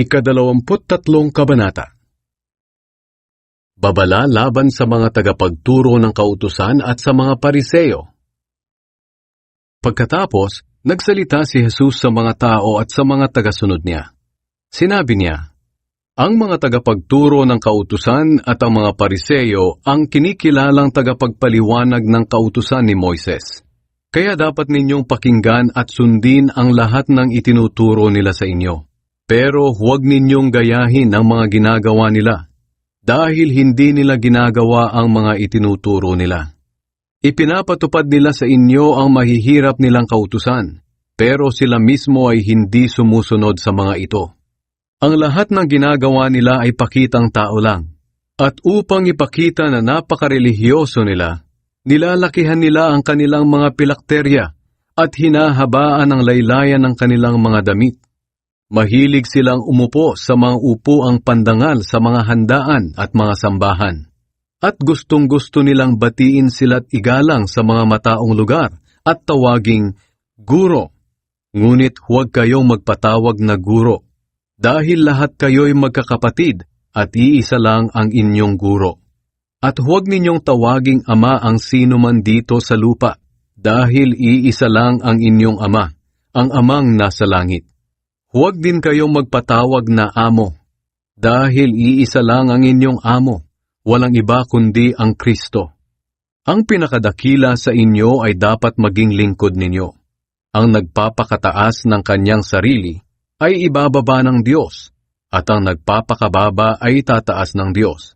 Ika-23 Kabanata. Babala laban sa mga tagapagturo ng kautusan at sa mga Pariseo. Pagkatapos, nagsalita si Jesus sa mga tao at sa mga tagasunod niya. Sinabi niya, ang mga tagapagturo ng kautusan at ang mga Pariseo ang kinikilalang tagapagpaliwanag ng kautusan ni Moises. Kaya dapat ninyong pakinggan at sundin ang lahat ng itinuturo nila sa inyo. Pero huwag ninyong gayahin ang mga ginagawa nila, dahil hindi nila ginagawa ang mga itinuturo nila. Ipinapatupad nila sa inyo ang mahihirap nilang kautusan, pero sila mismo ay hindi sumusunod sa mga ito. Ang lahat ng ginagawa nila ay pakitang tao lang, at upang ipakita na napakarelihiyoso nila, nilalakihan nila ang kanilang mga pilakterya at hinahabaan ang laylayan ng kanilang mga damit. Mahilig silang umupo sa mga upuang pandangal sa mga handaan at mga sambahan. At gustong-gusto nilang batiin sila't igalang sa mga mataong lugar at tawaging guro. Ngunit huwag kayong magpatawag na guro, dahil lahat kayo'y magkakapatid at iisa lang ang inyong guro. At huwag ninyong tawaging ama ang sino man dito sa lupa, dahil iisa lang ang inyong ama, ang amang nasa langit. Huwag din kayong magpatawag na amo, dahil iisa lang ang inyong amo, walang iba kundi ang Kristo. Ang pinakadakila sa inyo ay dapat maging lingkod ninyo. Ang nagpapakataas ng kanyang sarili ay ibababa ng Diyos, at ang nagpapakababa ay tataas ng Diyos.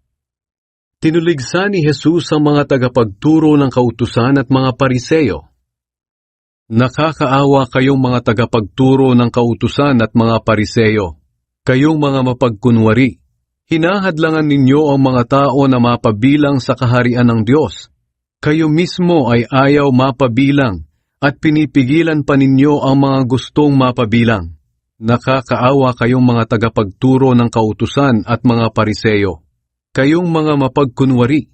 Tinuligsa ni Jesus ang mga tagapagturo ng kautusan at mga Pariseo. Nakakaawa kayong mga tagapagturo ng kautusan at mga Pariseo, kayong mga mapagkunwari. Hinahadlangan ninyo ang mga tao na mapabilang sa kaharian ng Diyos. Kayo mismo ay ayaw mapabilang at pinipigilan pa ninyo ang mga gustong mapabilang. Nakakaawa kayong mga tagapagturo ng kautusan at mga Pariseo, kayong mga mapagkunwari.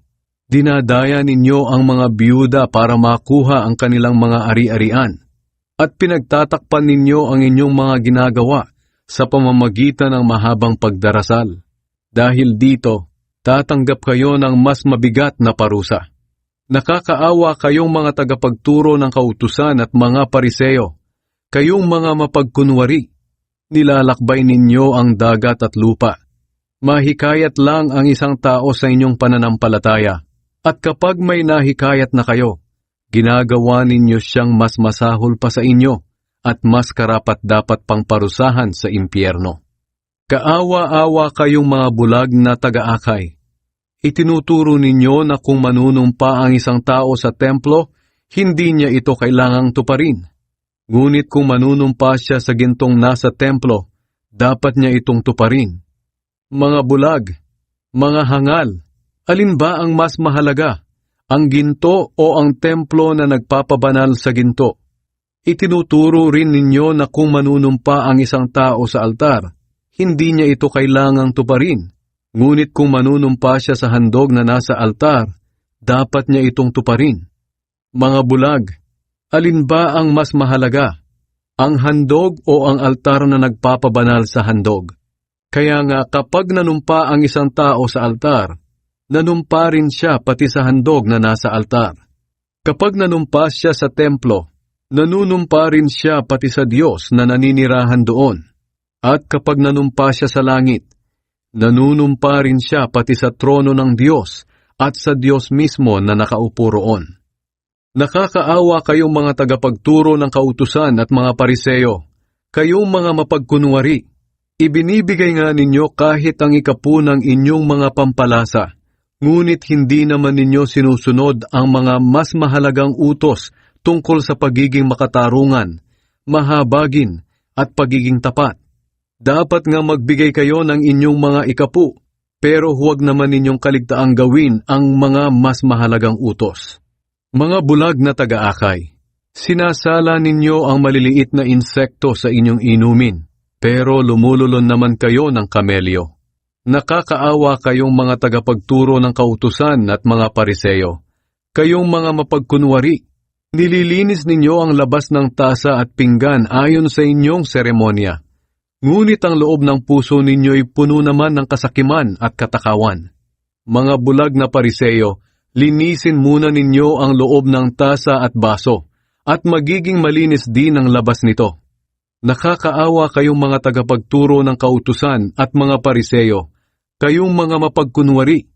Dinadaya ninyo ang mga biyuda para makuha ang kanilang mga ari-arian, at pinagtatakpan ninyo ang inyong mga ginagawa sa pamamagitan ng mahabang pagdarasal. Dahil dito, tatanggap kayo ng mas mabigat na parusa. Nakakaawa kayong mga tagapagturo ng kautusan at mga Pariseo, kayong mga mapagkunwari. Nilalakbay ninyo ang dagat at lupa. Mahikayat lang ang isang tao sa inyong pananampalataya. At kapag may nahikayat na kayo, ginagawa ninyo siyang mas masahol pa sa inyo at mas karapat-dapat pang parusahan sa impyerno. Kaawa-awa kayong mga bulag na taga-akay. Itinuturo ninyo na kung manunumpa ang isang tao sa templo, hindi niya ito kailangang tuparin. Ngunit kung manunumpa siya sa gintong nasa templo, dapat niya itong tuparin. Mga bulag, mga hangal, alin ba ang mas mahalaga, ang ginto o ang templo na nagpapabanal sa ginto? Itinuturo rin ninyo na kung manunumpa ang isang tao sa altar, hindi niya ito kailangang tuparin. Ngunit kung manunumpa siya sa handog na nasa altar, dapat niya itong tuparin. Mga bulag, alin ba ang mas mahalaga, ang handog o ang altar na nagpapabanal sa handog? Kaya nga kapag nanumpa ang isang tao sa altar, nanumpa rin siya pati sa handog na nasa altar. Kapag nanumpa siya sa templo, nanunumpa rin siya pati sa Diyos na naninirahan doon. At kapag nanumpa siya sa langit, nanunumpa rin siya pati sa trono ng Diyos at sa Diyos mismo na nakaupo roon. Nakakaawa kayong mga tagapagturo ng kautusan at mga Pariseo, kayong mga mapagkunwari. Ibinibigay nga ninyo kahit ang ikapu ng inyong mga pampalasa, ngunit hindi naman ninyo sinusunod ang mga mas mahalagang utos tungkol sa pagiging makatarungan, mahabagin, at pagiging tapat. Dapat nga magbigay kayo ng inyong mga ikapu, pero huwag naman ninyong kaligtaang gawin ang mga mas mahalagang utos. Mga bulag na taga-akay, sinasala ninyo ang maliliit na insekto sa inyong inumin, pero lumululon naman kayo ng kamelyo. Nakakaawa kayong mga tagapagturo ng kautusan at mga Pariseo, kayong mga mapagkunwari. Nililinis ninyo ang labas ng tasa at pinggan ayon sa inyong seremonya, Ngunit ang loob ng puso ninyo'y puno naman ng kasakiman at katakawan. Mga bulag na Pariseo, linisin muna ninyo ang loob ng tasa at baso, at magiging malinis din ang labas nito. Nakakaawa kayong mga tagapagturo ng kautusan at mga Pariseo, kayong mga mapagkunwari.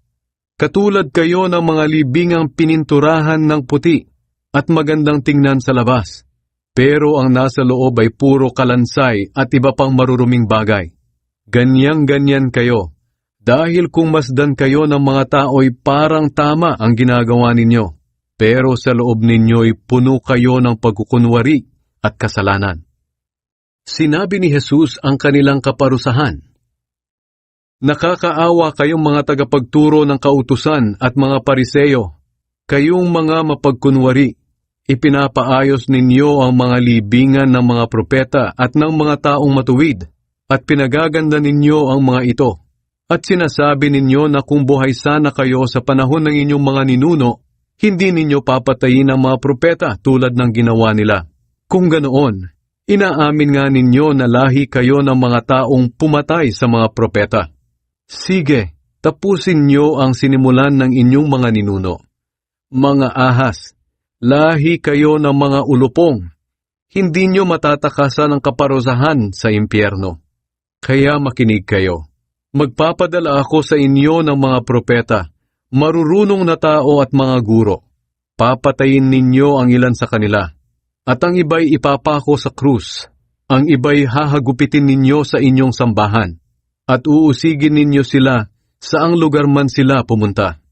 Katulad kayo ng mga libingang pininturahan ng puti at magandang tingnan sa labas. Pero ang nasa loob ay puro kalansay at iba pang maruruming bagay. Ganyan-ganyan kayo, dahil kung masdan kayo ng mga tao'y parang tama ang ginagawa ninyo, pero sa loob ninyo'y puno kayo ng pagkukunwari at kasalanan. Sinabi ni Jesus ang kanilang kaparusahan. Nakakaawa kayong mga tagapagturo ng kautusan at mga Pariseo, kayong mga mapagkunwari. Ipinapaayos ninyo ang mga libingan ng mga propeta at ng mga taong matuwid, at pinagaganda ninyo ang mga ito. At sinasabi ninyo na kung buhay sana kayo sa panahon ng inyong mga ninuno, hindi ninyo papatayin ang mga propeta tulad ng ginawa nila. Kung ganoon, inaamin nga ninyo na lahi kayo ng mga taong pumatay sa mga propeta. Sige, tapusin nyo ang sinimulan ng inyong mga ninuno. Mga ahas, lahi kayo ng mga ulupong, hindi nyo matatakasan ang kaparusahan sa impyerno. Kaya makinig kayo. Magpapadala ako sa inyo ng mga propeta, marurunong na tao at mga guro. Papatayin ninyo ang ilan sa kanila, at ang iba'y ipapako sa krus. Ang iba'y hahagupitin ninyo sa inyong sambahan, at uusigin ninyo sila saang lugar man sila pumunta.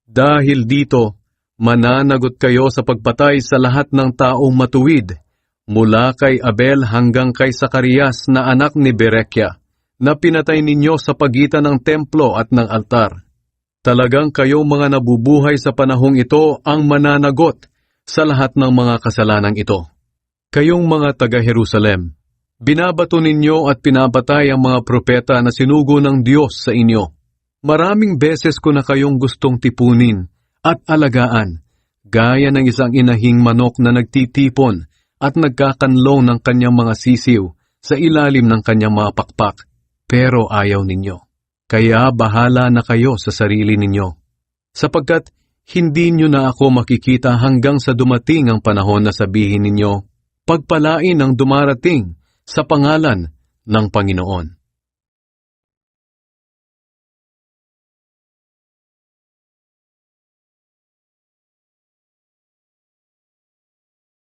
Dahil dito, mananagot kayo sa pagpatay sa lahat ng taong matuwid, mula kay Abel hanggang kay Zacarias na anak ni Berekia, na pinatay ninyo sa pagitan ng templo at ng altar. Talagang kayong mga nabubuhay sa panahong ito ang mananagot sa lahat ng mga kasalanang ito. Kayong mga taga-Jerusalem, binabato ninyo at pinapatay ang mga propeta na sinugo ng Diyos sa inyo. Maraming beses ko na kayong gustong tipunin at alagaan, gaya ng isang inahing manok na nagtitipon at nagkakanlong ng kanyang mga sisiw sa ilalim ng kanyang mga pakpak, pero ayaw ninyo. Kaya bahala na kayo sa sarili ninyo, sapagkat hindi nyo na ako makikita hanggang sa dumating ang panahon na sabihin ninyo, pagpalain ang dumarating sa pangalan ng Panginoon.